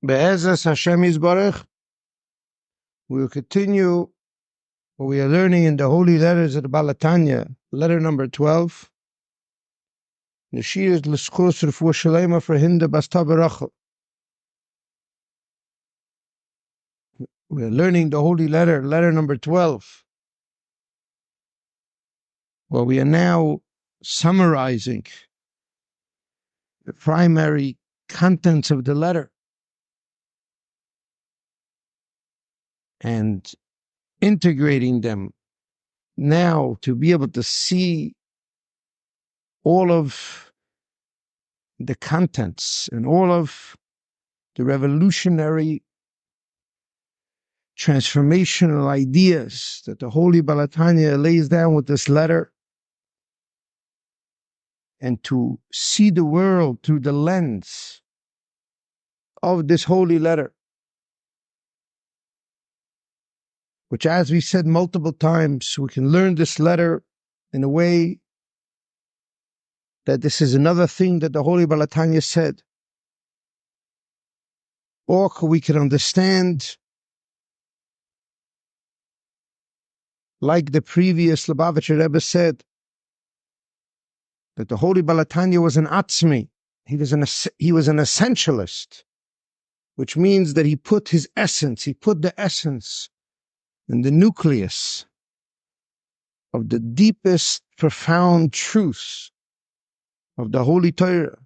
Be'ezras Hashem Yisbarach, we will continue what we are learning in the holy letters of the Baal HaTanya, letter number 12. Neshiras l'schus refuah shalema for Hinda Basta Barachel. We are learning the holy letter, letter number 12. Well, we are now summarizing the primary contents of the letter and integrating them now to be able to see all of the contents and all of the revolutionary transformational ideas that the Holy Baal HaTanya lays down with this letter, and to see the world through the lens of this holy letter, which, as we said multiple times, we can learn this letter in a way that this is another thing that the Holy Baal HaTanya said, or we can understand like the previous Lubavitcher Rebbe said, that the Holy Baal HaTanya was an atzmi. He was an essentialist, which means that he put his essence, he put the essence in the nucleus of the deepest, profound truths of the Holy Torah,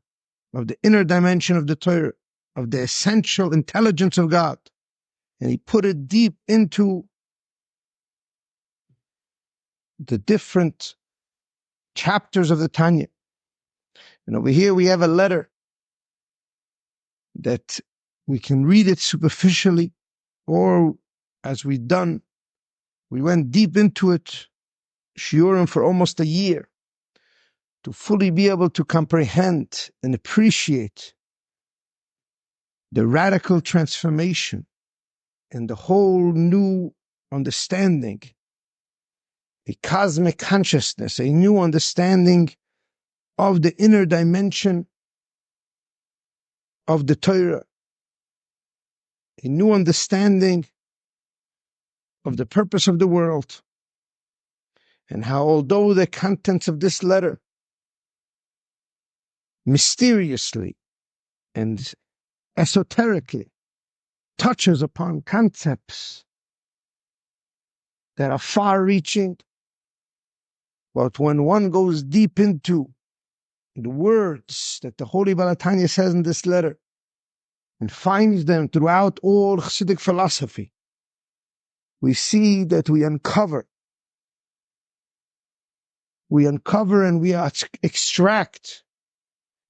of the inner dimension of the Torah, of the essential intelligence of God. And he put it deep into the different chapters of the Tanya. And over here we have a letter that we can read it superficially, or as we've done, we went deep into it, shiurim for almost a year, to fully be able to comprehend and appreciate the radical transformation and the whole new understanding, a cosmic consciousness, a new understanding of the inner dimension of the Torah, a new understanding of the purpose of the world, and how, although the contents of this letter mysteriously and esoterically touches upon concepts that are far-reaching, but when one goes deep into the words that the Holy Baal HaTanya says in this letter and finds them throughout all Chassidic philosophy, we see that we uncover and we extract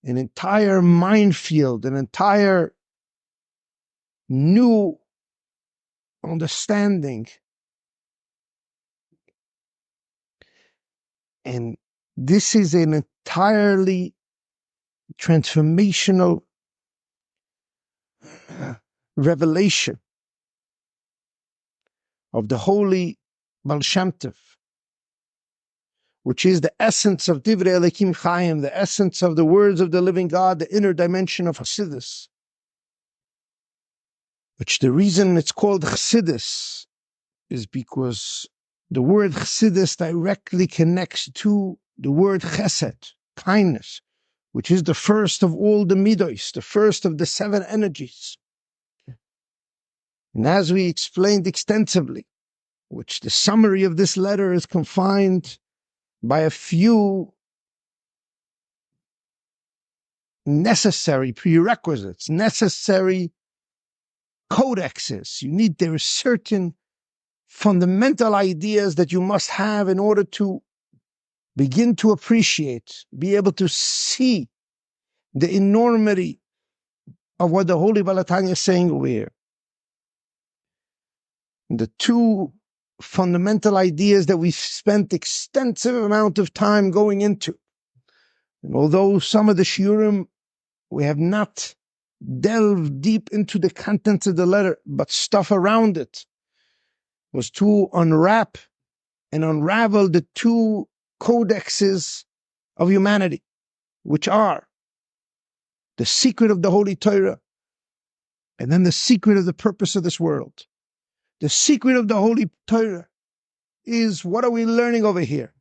an entire minefield, an entire new understanding. And this is an entirely transformational revelation of the holy Baal Shem Tov, which is the essence of Divrei Elokim Chaim, the essence of the words of the living God, the inner dimension of Chassidus. Which the reason it's called Chassidus is because the word Chassidus directly connects to the word Chesed, kindness, which is the first of all the midos, the first of the 7 energies. And as we explained extensively, which the summary of this letter is confined by a few necessary prerequisites, necessary codexes. There are certain fundamental ideas that you must have in order to begin to appreciate, be able to see the enormity of what the Holy Baal HaTanya is saying over here. The 2 fundamental ideas that we've spent extensive amount of time going into. And although some of the shiurim we have not delved deep into the contents of the letter, but stuff around it, was to unwrap and unravel the 2 codexes of humanity, which are the secret of the Holy Torah And then the secret of the purpose of this world, the secret of the Holy Torah is, what are we learning over here?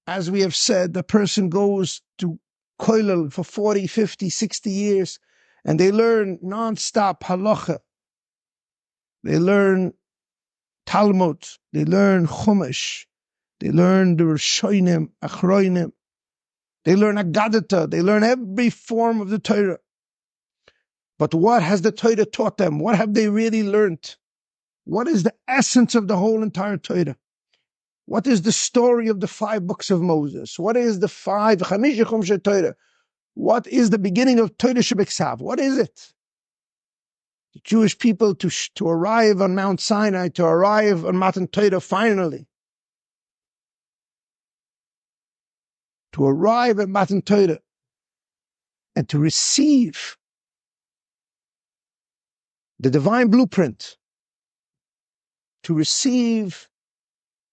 As we have said, the person goes to koilel for 40, 50, 60 years, and they learn non-stop halacha. They learn Talmud. They learn Chumash. They learn the Rishonim, Achroinim. They learn Agadata. They learn every form of the Torah. But what has the Torah taught them? What have they really learned? What is the essence of the whole entire Torah? What is the story of the 5 books of Moses? What is the 5 Chamish Chumshe Torah? What is the beginning of Torah Shebeksav? What is it? The Jewish people to arrive on Mount Sinai, to arrive on Matan Torah finally. To arrive at Matan Torah and to receive the divine blueprint, to receive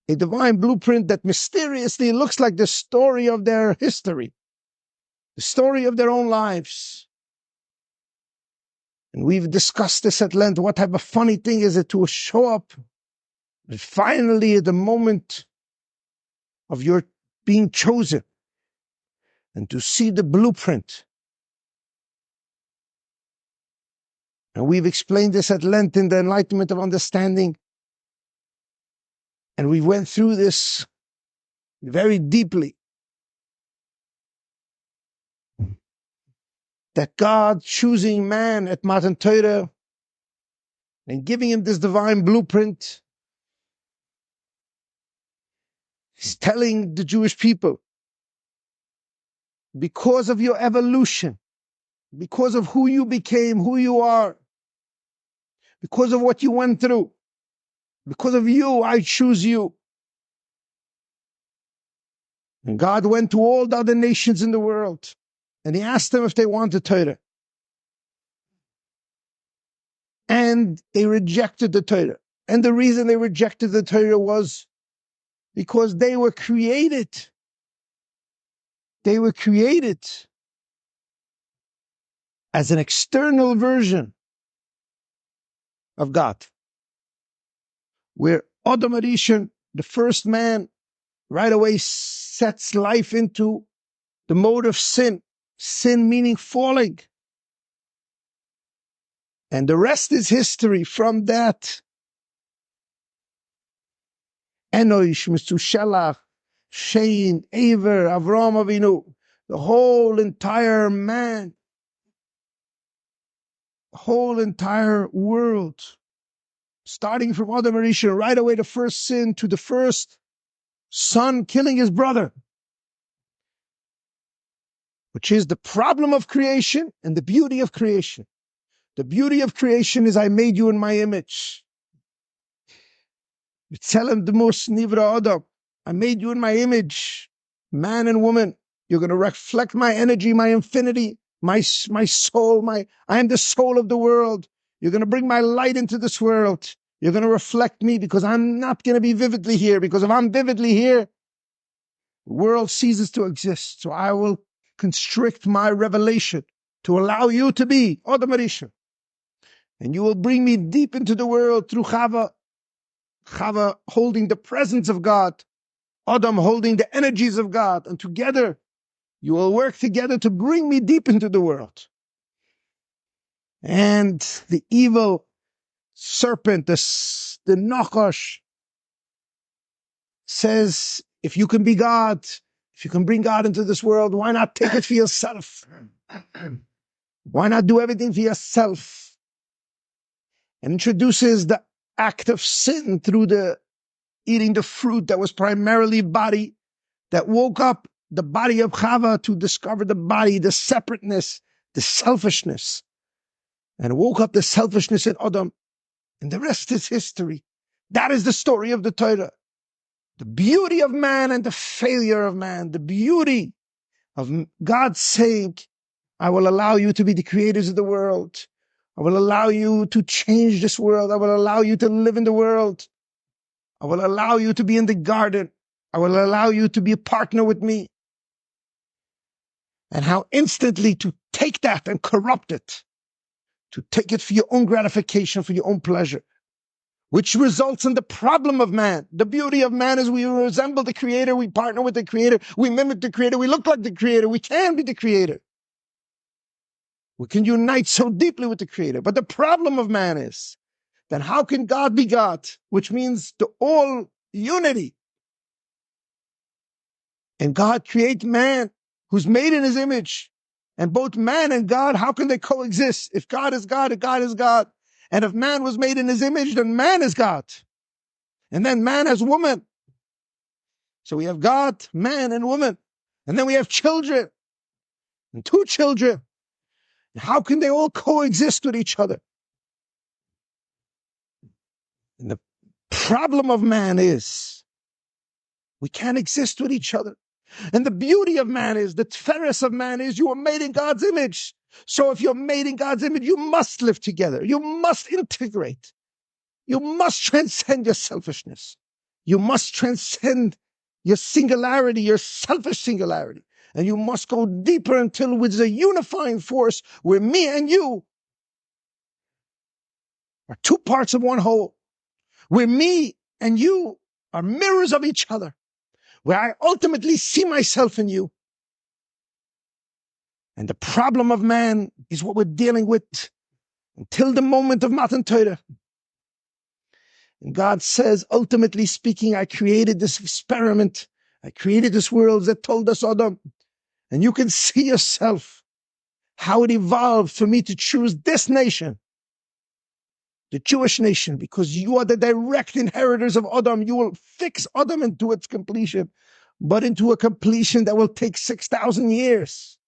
a divine blueprint that mysteriously looks like the story of their history, the story of their own lives. And we've discussed this at length. What type of funny thing is it to show up and finally at the moment of your being chosen and to see the blueprint. And we've explained this at length in the enlightenment of understanding. And we went through this very deeply. That God choosing man at Matan Torah and giving him this divine blueprint is telling the Jewish people, because of your evolution, because of who you became, who you are, because of what you went through, because of you, I choose you. And God went to all the other nations in the world and he asked them if they wanted Torah. And they rejected the Torah. And the reason they rejected the Torah was because they were created. They were created as an external version of God. Where Adam Arishon, the first man, right away sets life into the mode of sin. Sin meaning falling. And the rest is history from that. Enosh, Methuselah, Shein, Aver, Avram Avinu, the whole entire man, the whole entire world, starting from Adam Arishon, right away the first sin to the first son killing his brother, which is the problem of creation and the beauty of creation. The beauty of creation is I made you in my image. B'Tselem Demos Nivra Adam. I made you in my image, man and woman. You're going to reflect my energy, my infinity, my soul. I am the soul of the world. You're going to bring my light into this world. You're going to reflect me because I'm not going to be vividly here. Because if I'm vividly here, the world ceases to exist. So I will constrict my revelation to allow you to be Adam Arishon. And you will bring me deep into the world through Chava. Chava holding the presence of God. Adam holding the energies of God. And together, you will work together to bring me deep into the world. And the evil serpent, the Nachash, says, if you can be God, if you can bring God into this world, why not take it for yourself? Why not do everything for yourself? And introduces the act of sin through the eating the fruit that was primarily body, that woke up the body of Chava to discover the body, the separateness, the selfishness, and woke up the selfishness in Adam. And the rest is history. That is the story of the Torah. The beauty of man and the failure of man. The beauty of God saying, I will allow you to be the creators of the world. I will allow you to change this world. I will allow you to live in the world. I will allow you to be in the garden. I will allow you to be a partner with me. And how instantly to take that and corrupt it, to take it for your own gratification, for your own pleasure, which results in the problem of man. The beauty of man is we resemble the Creator, we partner with the Creator, we mimic the Creator, we look like the Creator, we can be the Creator. We can unite so deeply with the Creator. But the problem of man is, then how can God be God? Which means the all unity. And God creates man who's made in his image. And both man and God, how can they coexist? If God is God, God is God. And if man was made in his image, then man is God. And then man has woman. So we have God, man, and woman. And then we have children. And two children. How can they all coexist with each other? And the problem of man is we can't exist with each other. And the beauty of man is, the tferes of man is, you are made in God's image. So if you're made in God's image, you must live together. You must integrate. You must transcend your selfishness. You must transcend your singularity, your selfish singularity. And you must go deeper until with a unifying force where me and you are two parts of one whole. Where me and you are mirrors of each other. Where I ultimately see myself in you. And the problem of man is what we're dealing with until the moment of Matan Torah. And God says, ultimately speaking, I created this experiment. I created this world that told us Adam. And you can see yourself how it evolved for me to choose this nation, the Jewish nation, because you are the direct inheritors of Adam. You will fix Adam into its completion, but into a completion that will take 6,000 years.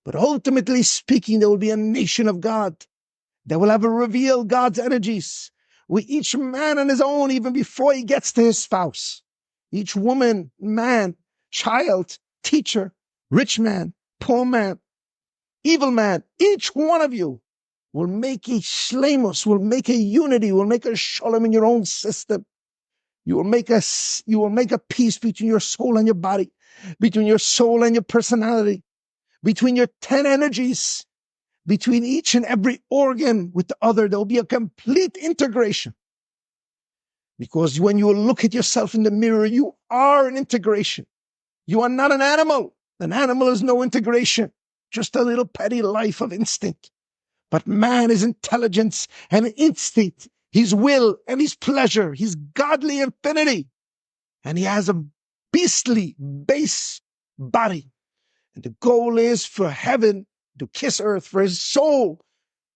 But ultimately speaking, there will be a nation of God that will have revealed God's energies, with each man on his own, even before he gets to his spouse. Each woman, man, child, teacher, rich man, poor man, evil man, each one of you will make a shleimus, will make a unity, will make a shalom in your own system. You will make a peace between your soul and your body, between your soul and your personality, between your 10 energies, between each and every organ with the other. There will be a complete integration. Because when you look at yourself in the mirror, you are an integration. You are not an animal. An animal is no integration, just a little petty life of instinct. But man is intelligence and instinct, his will and his pleasure, his godly infinity. And he has a beastly base body. And the goal is for heaven to kiss earth, for his soul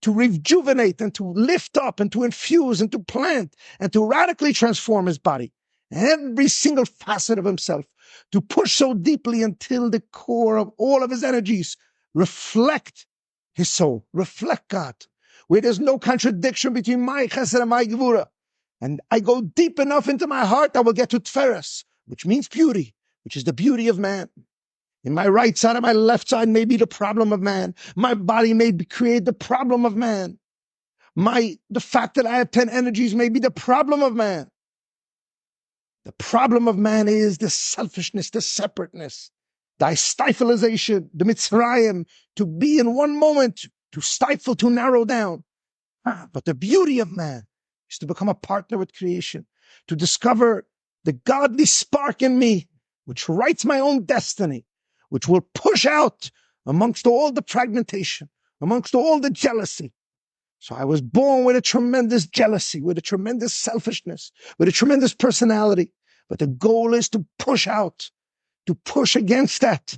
to rejuvenate and to lift up and to infuse and to plant and to radically transform his body, every single facet of himself, to push so deeply until the core of all of his energies reflect his soul, reflect God, where there's no contradiction between my chesed and my gevura. And I go deep enough into my heart, I will get to tferes, which means beauty, which is the beauty of man. In my right side and my left side may be the problem of man. My body may create the problem of man. The fact that I have 10 energies may be the problem of man. The problem of man is the selfishness, the separateness, the stifleization, the Mitzrayim, to be in one moment, to stifle, to narrow down. But the beauty of man is to become a partner with creation, to discover the godly spark in me, which writes my own destiny, which will push out amongst all the fragmentation, amongst all the jealousy. So I was born with a tremendous jealousy, with a tremendous selfishness, with a tremendous personality. But the goal is to push out, to push against that,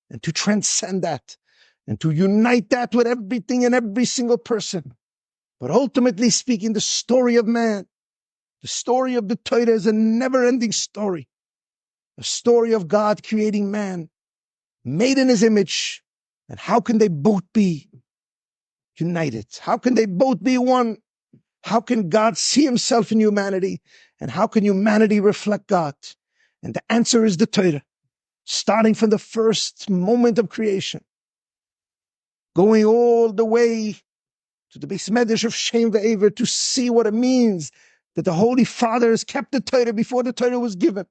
and to transcend that, and to unite that with everything and every single person. But ultimately speaking, the story of man, the story of the Torah is a never-ending story. A story of God creating man, made in his image. And how can they both be united? How can they both be one? How can God see himself in humanity? And how can humanity reflect God? And the answer is the Torah, starting from the first moment of creation, going all the way to the Beis Medrash of Shem Ve'ever to see what it means that the Holy Father has kept the Torah before the Torah was given,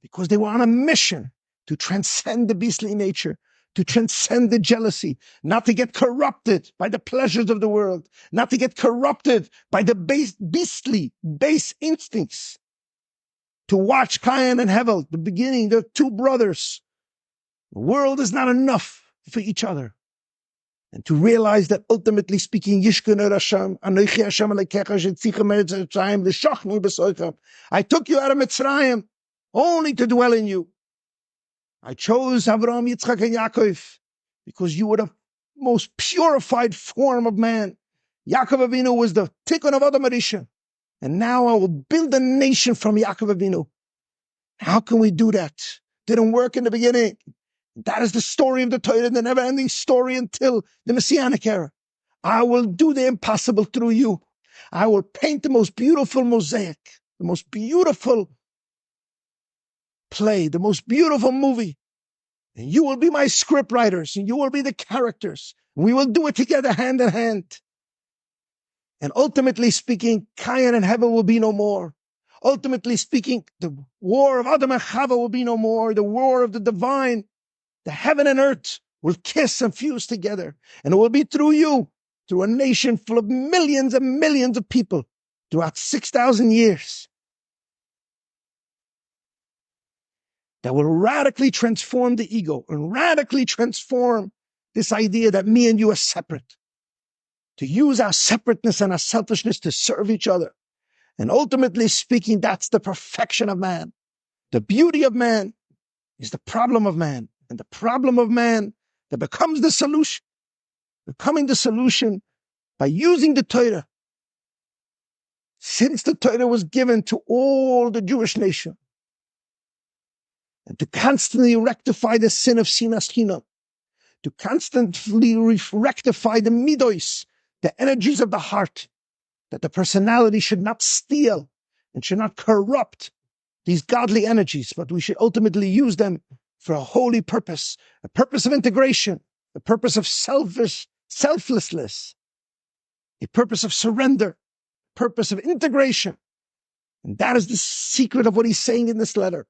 because they were on a mission to transcend the beastly nature, to transcend the jealousy, not to get corrupted by the pleasures of the world, not to get corrupted by the base instincts. To watch Cain and Hevel, the beginning, they're two brothers. The world is not enough for each other. And to realize that ultimately speaking, I took you out of Mitzrayim only to dwell in you. I chose Avraham, Yitzchak, and Yaakov because you were the most purified form of man. Yaakov Avinu was the tikkun of Adam Arisha. And now I will build a nation from Yaakov Avinu. How can we do that? Didn't work in the beginning. That is the story of the Torah, the never-ending story until the Messianic era. I will do the impossible through you. I will paint the most beautiful mosaic, the most beautiful play, the most beautiful movie. And you will be my script writers, and you will be the characters. We will do it together, hand in hand. And ultimately speaking, Cain and Hevel will be no more. Ultimately speaking, the war of Adam and Chava will be no more. The war of the divine, the heaven and earth will kiss and fuse together. And it will be through you, through a nation full of millions and millions of people throughout 6,000 years that will radically transform the ego and radically transform this idea that me and you are separate. To use our separateness and our selfishness to serve each other. And ultimately speaking, that's the perfection of man. The beauty of man is the problem of man. And the problem of man that becomes the solution, becoming the solution by using the Torah. Since the Torah was given to all the Jewish nation, and to constantly rectify the sin of sinas chinam, to constantly rectify the midos, the energies of the heart, that the personality should not steal and should not corrupt these godly energies, but we should ultimately use them for a holy purpose, a purpose of integration, a purpose of selflessness, a purpose of surrender, purpose of integration. And that is the secret of what he's saying in this letter.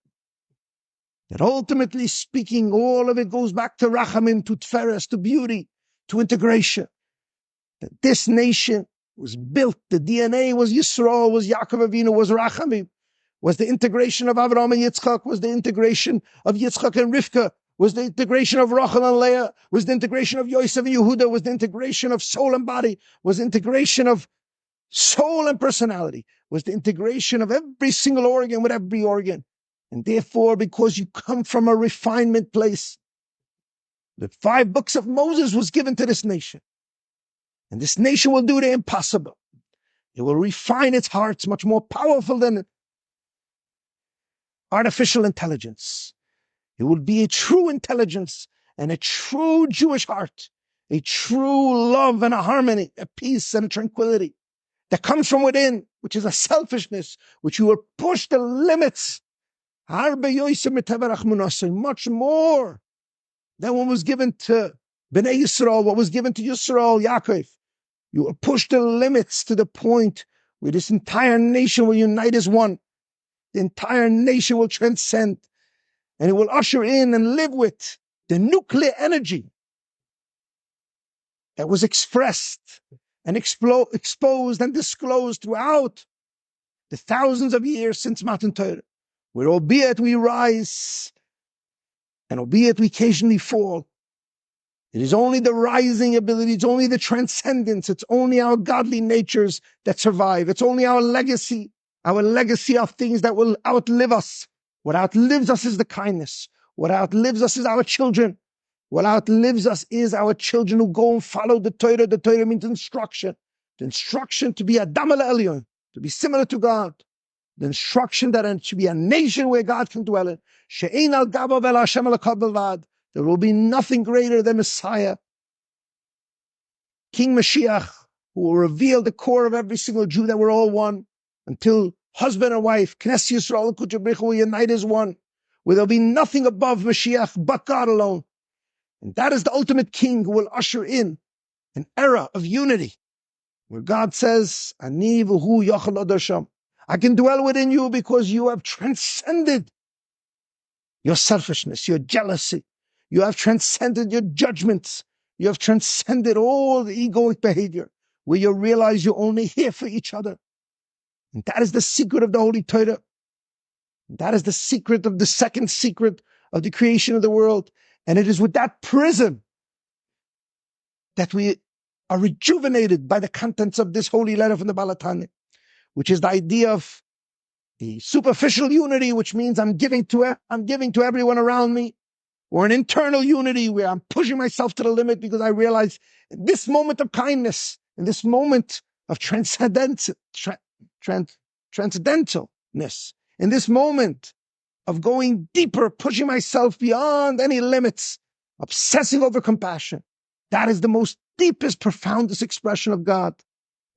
That ultimately speaking, all of it goes back to rachamim, to tferes, to beauty, to integration. That this nation was built, the DNA was Yisrael, was Yaakov Avinu, was Rachamim, was the integration of Avraham and Yitzchak, was the integration of Yitzchak and Rivka, was the integration of Rachel and Leah, was the integration of Yosef and Yehuda, was the integration of soul and body, was the integration of soul and personality, was the integration of every single organ with every organ. And therefore, because you come from a refinement place, the 5 books of Moses was given to this nation. And this nation will do the impossible. It will refine its hearts, much more powerful than artificial intelligence. It will be a true intelligence and a true Jewish heart, a true love and a harmony, a peace and a tranquility that comes from within, which is a selfishness, which you will push the limits. Much more than what was given to Bnei Yisrael, what was given to Yisrael, Yaakov. You will push the limits to the point where this entire nation will unite as one. The entire nation will transcend, and it will usher in and live with the nuclear energy that was expressed and exposed and disclosed throughout the thousands of years since Matan Torah, where albeit we rise and albeit we occasionally fall, it is only the rising ability, it's only the transcendence, it's only our godly natures that survive. It's only our legacy of things that will outlive us. What outlives us is the kindness. What outlives us is our children. What outlives us is our children who go and follow the Torah. The Torah means instruction. The instruction to be Adam al-Elyon, to be similar to God. The instruction that it should be a nation where God can dwell in. She'ein al gabo vel Hashem al belvad. There will be nothing greater than Messiah, King Mashiach, who will reveal the core of every single Jew that we're all one, until husband and wife, Knesset Yisrael and Kudsha B'rich will unite as one, where there'll be nothing above Mashiach but God alone. And that is the ultimate king who will usher in an era of unity, where God says, Ani v'hu yachal adasham. I can dwell within you because you have transcended your selfishness, your jealousy, You have transcended your judgments. You have transcended all the egoic behavior, where you realize you're only here for each other. And that is the secret of the Holy Torah. That is the secret of the second secret of the creation of the world. And it is with that prism that we are rejuvenated by the contents of this holy letter from the Baal HaTanya, which is the idea of the superficial unity, which means I'm giving to everyone around me, or an internal unity where I'm pushing myself to the limit because I realize in this moment of kindness, in this moment of transcendentalness, in this moment of going deeper, pushing myself beyond any limits, obsessing over compassion. That is the most deepest, profoundest expression of God.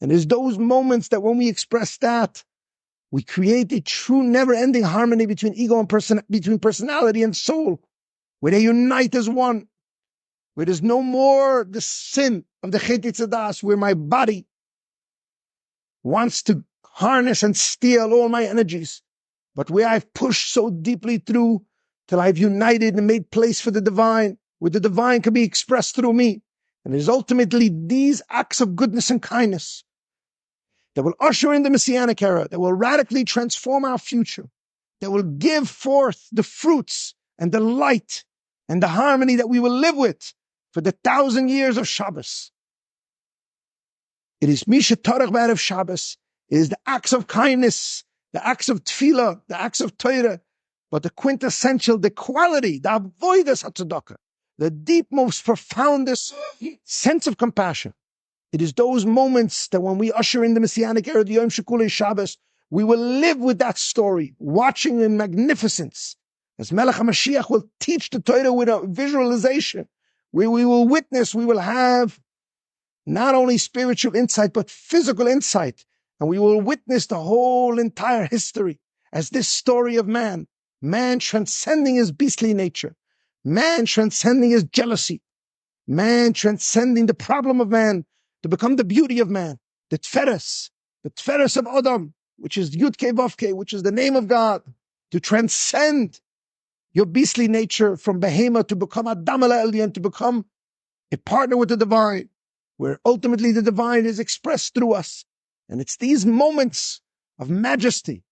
And it's those moments that when we express that, we create a true, never-ending harmony between ego and between personality and soul, where they unite as one, where there's no more the sin of the Chet Tzadas, where my body wants to harness and steal all my energies, but where I've pushed so deeply through till I've united and made place for the divine, where the divine can be expressed through me. And it is ultimately these acts of goodness and kindness that will usher in the Messianic era, that will radically transform our future, that will give forth the fruits and the light and the harmony that we will live with for the 1,000 years of Shabbos. It is Misha Tarach B'Erev Shabbos. It is the acts of kindness, the acts of tefillah, the acts of Torah, but the quintessential, the quality, the avodas hatzedakah, the deep, most profoundest sense of compassion. It is those moments that when we usher in the Messianic era, the Yom Shekulei Shabbos, we will live with that story, watching in magnificence, as Melech HaMashiach will teach the Torah with a visualization, where we will witness, we will have not only spiritual insight, but physical insight. And we will witness the whole entire history as this story of man transcending his beastly nature, man transcending his jealousy, man transcending the problem of man to become the beauty of man, the Tferes of Adam, which is Yud-Kei Vav-Kei, which is the name of God, to transcend your beastly nature from Behemoth to become Adam al-Elyon, to become a partner with the divine, where ultimately the divine is expressed through us. And it's these moments of majesty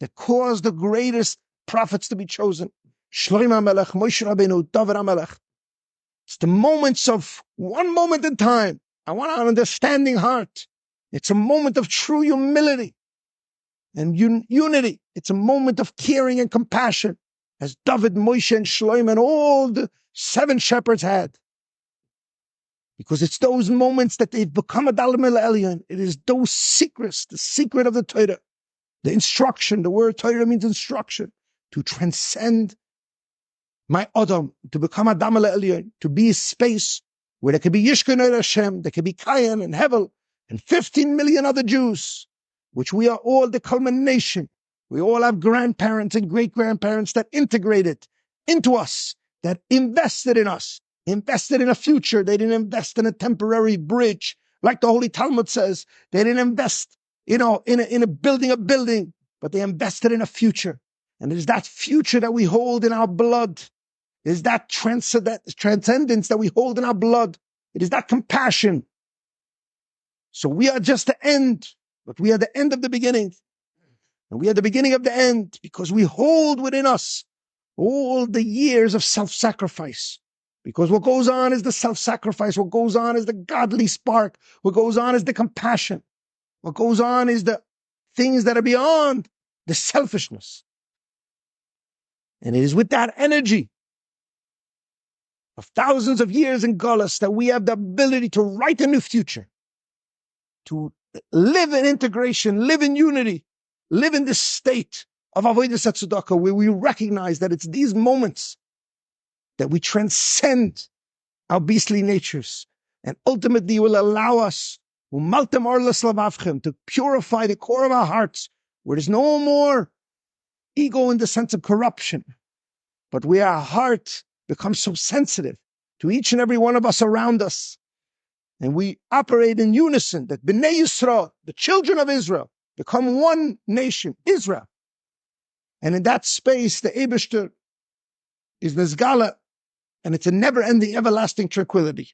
that cause the greatest prophets to be chosen. Shlomo HaMelech, Moshe Rabbeinu, David HaMelech. It's the moments of one moment in time. I want an understanding heart. It's a moment of true humility and unity. It's a moment of caring and compassion, as David, Moshe, and Shlomo and all the 7 shepherds had. Because it's those moments that they've become a Dalim el-Elyon. It is those secrets, the secret of the Torah, the instruction. The word Torah means instruction, to transcend my Adam, to become Adam el-Elyon, to be a space where there could be Yishkon or Hashem, there could be Kayan and Hevel, and 15 million other Jews, which we are all the culmination. We all have grandparents and great-grandparents that integrated into us, that invested in us, invested in a future. They didn't invest in a temporary bridge, like the Holy Talmud says. They didn't invest, in a building, but they invested in a future. And it is that future that we hold in our blood. It is that transcendence that we hold in our blood. It is that compassion. So we are just the end, but we are the end of the beginning. And we are the beginning of the end, because we hold within us all the years of self-sacrifice. Because what goes on is the self-sacrifice. What goes on is the godly spark. What goes on is the compassion. What goes on is the things that are beyond the selfishness. And it is with that energy of thousands of years in Gullus that we have the ability to write a new future, to live in integration, live in unity, live in this state of avodas hatzedakah, where we recognize that it's these moments that we transcend our beastly natures, and ultimately will allow us to purify the core of our hearts, where there's no more ego in the sense of corruption, but where our heart becomes so sensitive to each and every one of us around us. And we operate in unison, that Bnei Yisrael, the children of Israel, become one nation, Israel. And in that space, the Eibishter is Nezgala And it's a never-ending, everlasting tranquility.